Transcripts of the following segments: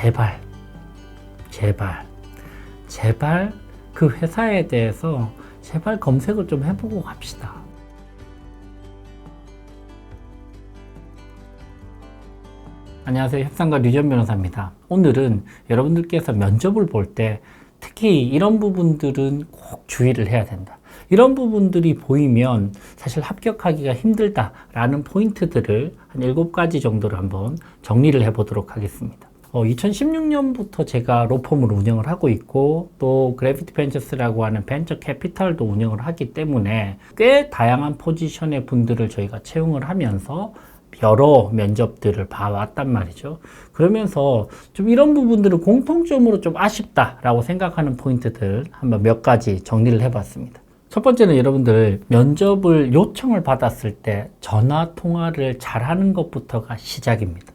제발, 제발, 제발 그 회사에 대해서 제발 검색을 좀 해보고 갑시다. 안녕하세요. 협상가 류지연 변호사입니다. 오늘은 여러분들께서 면접을 볼 때 특히 이런 부분들은 꼭 주의를 해야 된다. 이런 부분들이 보이면 사실 합격하기가 힘들다라는 포인트들을 한 7가지 정도를 한번 정리를 해보도록 하겠습니다. 2016년부터 제가 로펌을 운영을 하고 있고 또 그래비티 벤처스라고 하는 벤처 캐피탈도 운영을 하기 때문에 꽤 다양한 포지션의 분들을 저희가 채용을 하면서 여러 면접들을 봐왔단 말이죠. 그러면서 좀 이런 부분들을 공통점으로 좀 아쉽다라고 생각하는 포인트들 한번 몇 가지 정리를 해봤습니다. 첫 번째는 여러분들 면접을 요청을 받았을 때 전화 통화를 잘하는 것부터가 시작입니다.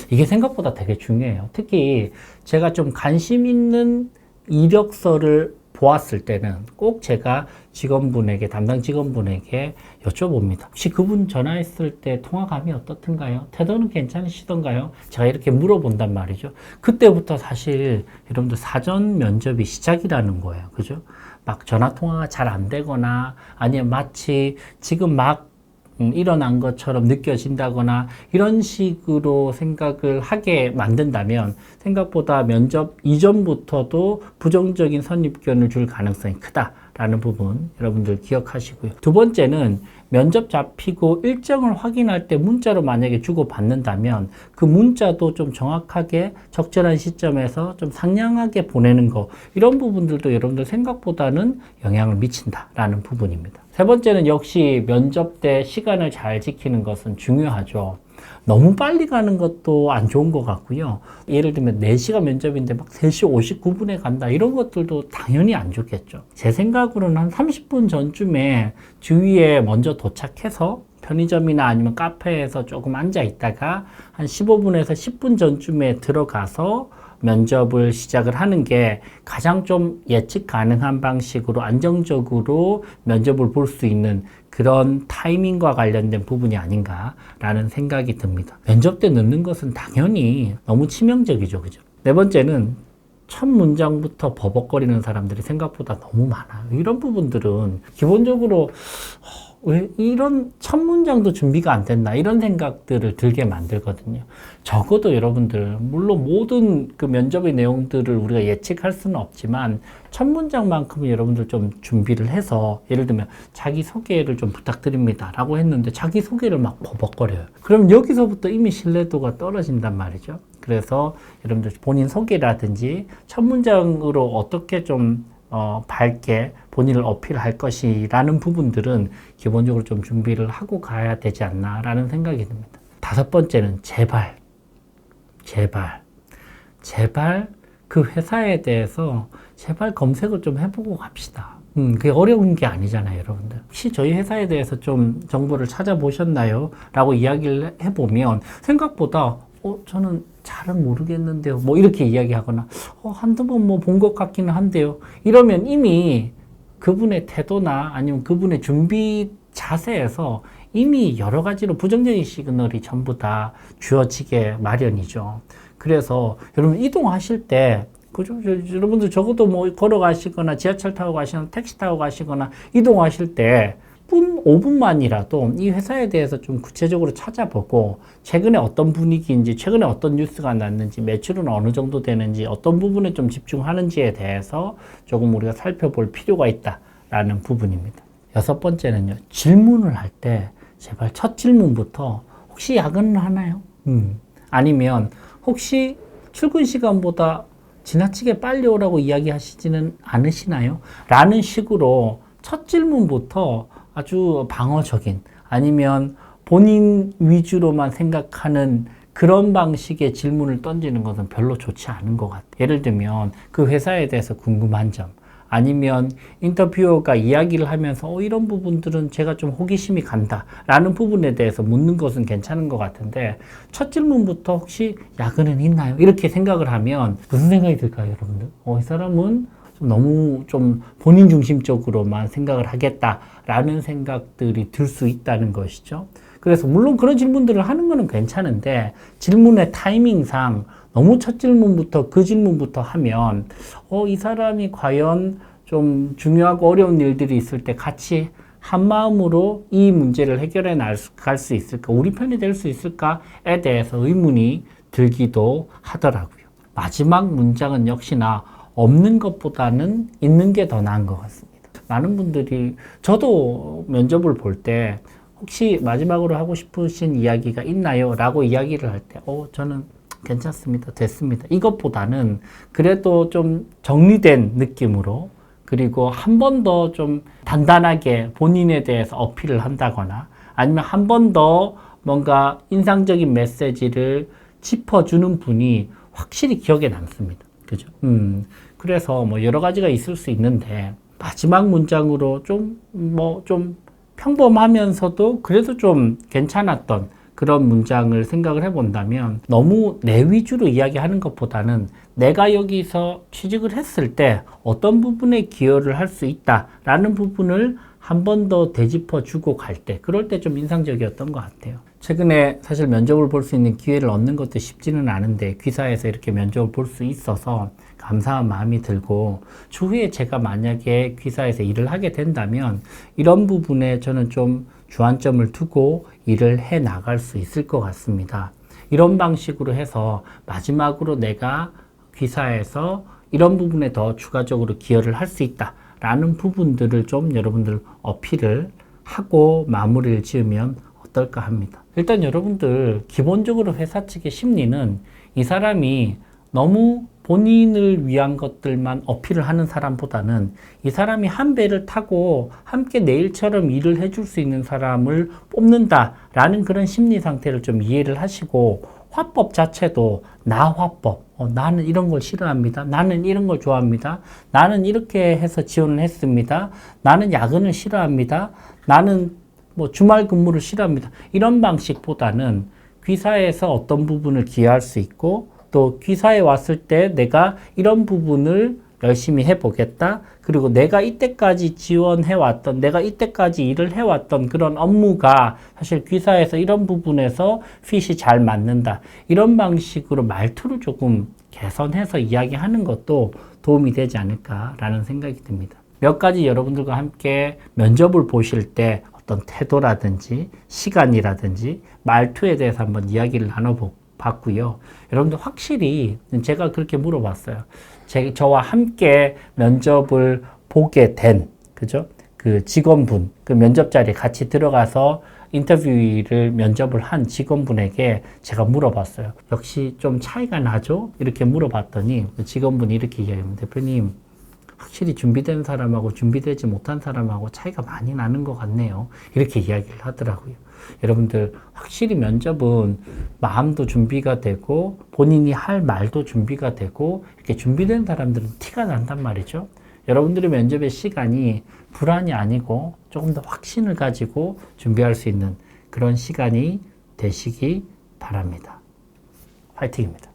이게 생각보다 되게 중요해요. 특히 제가 좀 관심 있는 이력서를 보았을 때는 꼭 제가 직원분에게, 담당 직원분에게 여쭤봅니다. 혹시 그분 전화했을 때 통화감이 어떻던가요? 태도는 괜찮으시던가요? 제가 이렇게 물어본단 말이죠. 그때부터 사실 여러분들 사전 면접이 시작이라는 거예요. 그죠? 막 전화 통화가 잘 안 되거나 아니면 마치 지금 막 일어난 것처럼 느껴진다거나 이런 식으로 생각을 하게 만든다면 생각보다 면접 이전부터도 부정적인 선입견을 줄 가능성이 크다라는 부분 여러분들 기억하시고요. 두 번째는 면접 잡히고 일정을 확인할 때 문자로 만약에 주고받는다면 그 문자도 좀 정확하게 적절한 시점에서 좀 상냥하게 보내는 거, 이런 부분들도 여러분들 생각보다는 영향을 미친다라는 부분입니다. 세 번째는 역시 면접 때 시간을 잘 지키는 것은 중요하죠. 너무 빨리 가는 것도 안 좋은 것 같고요. 예를 들면 4시간 면접인데 막 3시 59분에 간다, 이런 것들도 당연히 안 좋겠죠. 제 생각으로는 한 30분 전쯤에 주위에 먼저 도착해서 편의점이나 아니면 카페에서 조금 앉아 있다가 한 15분에서 10분 전쯤에 들어가서 면접을 시작을 하는 게 가장 좀 예측 가능한 방식으로 안정적으로 면접을 볼 수 있는 그런 타이밍과 관련된 부분이 아닌가라는 생각이 듭니다. 면접 때 늦는 것은 당연히 너무 치명적이죠. 그죠? 네 번째는 첫 문장부터 버벅거리는 사람들이 생각보다 너무 많아요. 이런 부분들은 기본적으로 왜 이런 첫 문장도 준비가 안 됐나, 이런 생각들을 들게 만들거든요. 적어도 여러분들, 물론 모든 그 면접의 내용들을 우리가 예측할 수는 없지만 첫 문장만큼은 여러분들 좀 준비를 해서, 예를 들면 자기소개를 좀 부탁드립니다 라고 했는데 자기소개를 막 버벅거려요. 그럼 여기서부터 이미 신뢰도가 떨어진단 말이죠. 그래서 여러분들 본인 소개라든지 첫 문장으로 어떻게 좀 밝게 본인을 어필할 것이라는 부분들은 기본적으로 좀 준비를 하고 가야 되지 않나라는 생각이 듭니다. 다섯 번째는 제발 그 회사에 대해서 제발 검색을 좀 해보고 갑시다. 그게 어려운 게 아니잖아요, 여러분들. 혹시 저희 회사에 대해서 좀 정보를 찾아보셨나요? 라고 이야기를 해보면 생각보다 저는 잘은 모르겠는데요. 뭐 이렇게 이야기하거나 한두 번 뭐 본 것 같기는 한데요. 이러면 이미 그분의 태도나 아니면 그분의 준비 자세에서 이미 여러 가지로 부정적인 시그널이 전부 다 주어지게 마련이죠. 그래서 여러분 이동하실 때 그죠? 여러분들 적어도 뭐 걸어가시거나 지하철 타고 가시거나 택시 타고 가시거나 이동하실 때 5분만이라도 이 회사에 대해서 좀 구체적으로 찾아보고 최근에 어떤 분위기인지, 최근에 어떤 뉴스가 났는지, 매출은 어느 정도 되는지, 어떤 부분에 좀 집중하는지에 대해서 조금 우리가 살펴볼 필요가 있다라는 부분입니다. 여섯 번째는요, 질문을 할 때 제발 첫 질문부터 혹시 야근을 하나요? 아니면 혹시 출근 시간보다 지나치게 빨리 오라고 이야기하시지는 않으시나요? 라는 식으로 첫 질문부터 아주 방어적인, 아니면 본인 위주로만 생각하는 그런 방식의 질문을 던지는 것은 별로 좋지 않은 것 같아요. 예를 들면 그 회사에 대해서 궁금한 점, 아니면 인터뷰어가 이야기를 하면서 이런 부분들은 제가 좀 호기심이 간다 라는 부분에 대해서 묻는 것은 괜찮은 것 같은데, 첫 질문부터 혹시 야근은 있나요? 이렇게 생각을 하면 무슨 생각이 들까요, 여러분들? 이 사람은 너무 좀 본인 중심적으로만 생각을 하겠다라는 생각들이 들 수 있다는 것이죠. 그래서 물론 그런 질문들을 하는 거는 괜찮은데 질문의 타이밍상 너무 첫 질문부터 그 질문부터 하면 이 사람이 과연 좀 중요하고 어려운 일들이 있을 때 같이 한 마음으로 이 문제를 해결해 나갈 수 있을까? 우리 편이 될 수 있을까에 대해서 의문이 들기도 하더라고요. 마지막 문장은 역시나 없는 것보다는 있는 게 더 나은 것 같습니다. 많은 분들이 저도 면접을 볼 때 혹시 마지막으로 하고 싶으신 이야기가 있나요? 라고 이야기를 할 때 저는 괜찮습니다. 됐습니다. 이것보다는 그래도 좀 정리된 느낌으로 그리고 한 번 더 좀 단단하게 본인에 대해서 어필을 한다거나 아니면 한 번 더 뭔가 인상적인 메시지를 짚어주는 분이 확실히 기억에 남습니다. 그죠? 그래서 뭐 여러 가지가 있을 수 있는데 마지막 문장으로 좀 평범하면서도 그래도 좀 괜찮았던 그런 문장을 생각을 해본다면 너무 내 위주로 이야기하는 것보다는 내가 여기서 취직을 했을 때 어떤 부분에 기여를 할 수 있다라는 부분을 한 번 더 되짚어 주고 갈 때 그럴 때 좀 인상적이었던 것 같아요. 최근에 사실 면접을 볼 수 있는 기회를 얻는 것도 쉽지는 않은데 귀사에서 이렇게 면접을 볼 수 있어서 감사한 마음이 들고 추후에 제가 만약에 귀사에서 일을 하게 된다면 이런 부분에 저는 좀 주안점을 두고 일을 해 나갈 수 있을 것 같습니다. 이런 방식으로 해서 마지막으로 내가 귀사에서 이런 부분에 더 추가적으로 기여를 할 수 있다라는 부분들을 좀 여러분들 어필을 하고 마무리를 지으면 어떨까 합니다. 일단 여러분들 기본적으로 회사 측의 심리는 이 사람이 너무 본인을 위한 것들만 어필을 하는 사람보다는 이 사람이 한 배를 타고 함께 내 일처럼 일을 해줄 수 있는 사람을 뽑는다라는 그런 심리 상태를 좀 이해를 하시고 화법 자체도 나 화법. 나는 이런 걸 싫어합니다. 나는 이런 걸 좋아합니다. 나는 이렇게 해서 지원을 했습니다. 나는 야근을 싫어합니다. 나는 뭐 주말 근무를 싫어합니다. 이런 방식보다는 귀사에서 어떤 부분을 기여할 수 있고 또 귀사에 왔을 때 내가 이런 부분을 열심히 해보겠다. 그리고 내가 이때까지 지원해왔던, 내가 이때까지 일을 해왔던 그런 업무가 사실 귀사에서 이런 부분에서 핏이 잘 맞는다. 이런 방식으로 말투를 조금 개선해서 이야기하는 것도 도움이 되지 않을까라는 생각이 듭니다. 몇 가지 여러분들과 함께 면접을 보실 때 어떤 태도라든지 시간이라든지 말투에 대해서 한번 이야기를 나눠봤고요. 여러분들 확실히 제가 그렇게 물어봤어요. 저와 함께 면접을 보게 된, 그죠? 그 직원분, 그 면접 자리에 같이 들어가서 인터뷰를 면접을 한 직원분에게 제가 물어봤어요. 역시 좀 차이가 나죠? 이렇게 물어봤더니 그 직원분이 이렇게 이야기합니다. 대표님, 확실히 준비된 사람하고 준비되지 못한 사람하고 차이가 많이 나는 것 같네요. 이렇게 이야기를 하더라고요. 여러분들 확실히 면접은 마음도 준비가 되고 본인이 할 말도 준비가 되고 이렇게 준비된 사람들은 티가 난단 말이죠. 여러분들의 면접의 시간이 불안이 아니고 조금 더 확신을 가지고 준비할 수 있는 그런 시간이 되시기 바랍니다. 화이팅입니다.